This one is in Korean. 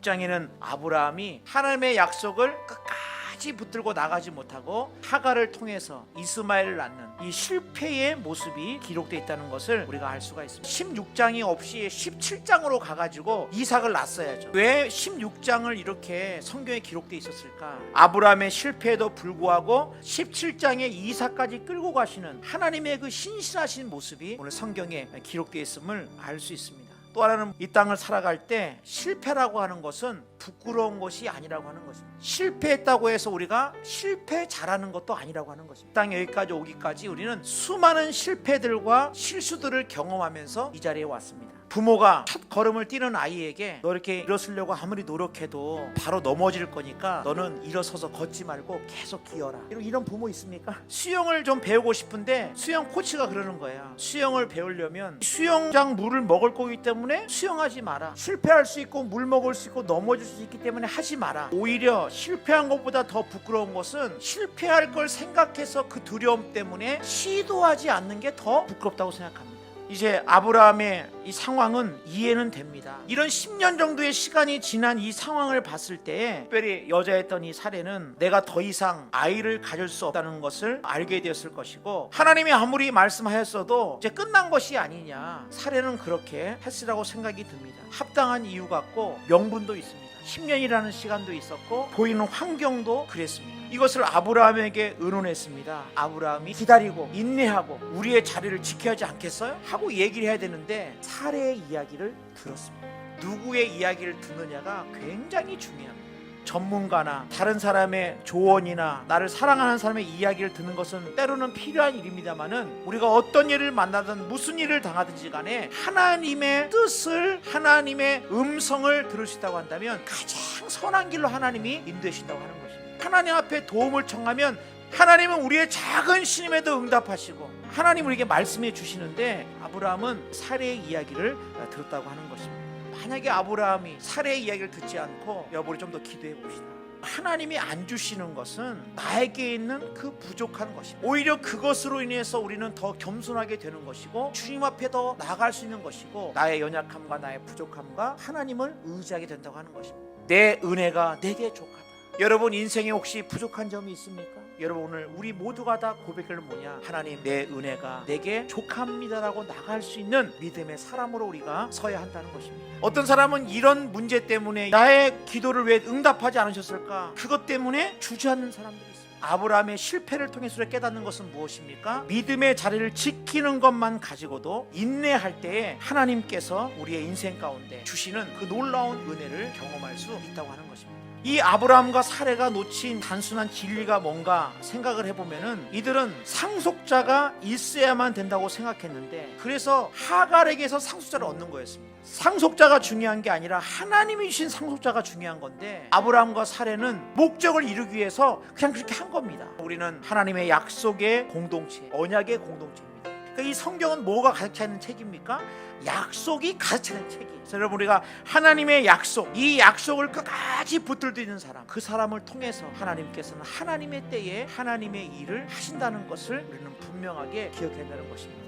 16장에는 아브라함이 하나님의 약속을 끝까지 붙들고 나가지 못하고 하갈을 통해서 이스마엘을 낳는 이 실패의 모습이 기록되어 있다는 것을 우리가 알 수가 있습니다. 16장이 없이 17장으로 가가지고 이삭을 낳았어야죠. 왜 16장을 이렇게 성경에 기록되어 있었을까? 아브라함의 실패에도 불구하고 17장에 이삭까지 끌고 가시는 하나님의 그 신실하신 모습이 오늘 성경에 기록되어 있음을 알 수 있습니다. 또 하나는 이 땅을 살아갈 때 실패라고 하는 것은 부끄러운 것이 아니라고 하는 것입니다. 실패했다고 해서 우리가 실패 잘하는 것도 아니라고 하는 것입니다. 땅 여기까지 오기까지 우리는 수많은 실패들과 실수들을 경험하면서 이 자리에 왔습니다. 부모가 첫 걸음을 뛰는 아이에게 너 이렇게 일어서려고 아무리 노력해도 바로 넘어질 거니까 너는 일어서서 걷지 말고 계속 기어라. 이런 부모 있습니까? 수영을 좀 배우고 싶은데 수영 코치가 그러는 거야. 수영을 배우려면 수영장 물을 먹을 거기 때문에 수영하지 마라. 실패할 수 있고 물 먹을 수 있고 넘어질 수 있기 때문에 하지 마라. 오히려 실패한 것보다 더 부끄러운 것은 실패할 걸 생각해서 그 두려움 때문에 시도하지 않는 게 더 부끄럽다고 생각합니다. 이제 아브라함의 이 상황은 이해는 됩니다. 이런 10년 정도의 시간이 지난 이 상황을 봤을 때 특별히 여자였던 이 사례는 내가 더 이상 아이를 가질 수 없다는 것을 알게 되었을 것이고, 하나님이 아무리 말씀하였어도 이제 끝난 것이 아니냐, 사례는 그렇게 했으라고 생각이 듭니다. 합당한 이유 같고 명분도 있습니다. 10년이라는 시간도 있었고 보이는 환경도 그랬습니다. 이것을 아브라함에게 의논했습니다. 아브라함이 기다리고 인내하고 우리의 자리를 지켜야 하지 않겠어요? 하고 얘기를 해야 되는데 사례의 이야기를 들었습니다. 누구의 이야기를 듣느냐가 굉장히 중요합니다. 전문가나 다른 사람의 조언이나 나를 사랑하는 사람의 이야기를 듣는 것은 때로는 필요한 일입니다만은, 우리가 어떤 일을 만나든 무슨 일을 당하든지 간에 하나님의 뜻을, 하나님의 음성을 들을 수 있다고 한다면 가장 선한 길로 하나님이 인도해 주신다고 하는 것입니다. 하나님 앞에 도움을 청하면 하나님은 우리의 작은 신임에도 응답하시고 하나님 우리에게 말씀해 주시는데, 아브라함은 사례의 이야기를 들었다고 하는 것입니다. 만약에 아브라함이 사례의 이야기를 듣지 않고, 여러분 좀 더 기도해 봅시다. 하나님이 안 주시는 것은 나에게 있는 그 부족한 것입니다. 오히려 그것으로 인해서 우리는 더 겸손하게 되는 것이고 주님 앞에 더 나아갈 수 있는 것이고, 나의 연약함과 나의 부족함과 하나님을 의지하게 된다고 하는 것입니다. 내 은혜가 내게 족하다. 여러분 인생에 혹시 부족한 점이 있습니까? 여러분 오늘 우리 모두가 다 고백을 뭐냐? 하나님 내 은혜가 내게 족합니다라고 나갈 수 있는 믿음의 사람으로 우리가 서야 한다는 것입니다. 어떤 사람은 이런 문제 때문에 나의 기도를 왜 응답하지 않으셨을까? 그것 때문에 주저앉는 사람들이 있습니다. 아브라함의 실패를 통해서 깨닫는 것은 무엇입니까? 믿음의 자리를 지키는 것만 가지고도 인내할 때에 하나님께서 우리의 인생 가운데 주시는 그 놀라운 은혜를 경험할 수 있다고 하는 것입니다. 이 아브라함과 사례가 놓친 단순한 진리가 뭔가 생각을 해보면은, 이들은 상속자가 있어야만 된다고 생각했는데 그래서 하갈에게서 상속자를 얻는 거였습니다. 상속자가 중요한 게 아니라 하나님이 주신 상속자가 중요한 건데, 아브라함과 사례는 목적을 이루기 위해서 그냥 그렇게 한 겁니다. 우리는 하나님의 약속의 공동체, 언약의 공동체입니다. 그러니까 이 성경은 뭐가 가득 차 있는 책입니까? 약속이 가득 차 있는 책이에요. 그래서 여러분 우리가 하나님의 약속, 이 약속을 끝까지 붙들고 있는 사람, 그 사람을 통해서 하나님께서는 하나님의 때에 하나님의 일을 하신다는 것을 우리는 분명하게 기억해야 한다는 것입니다.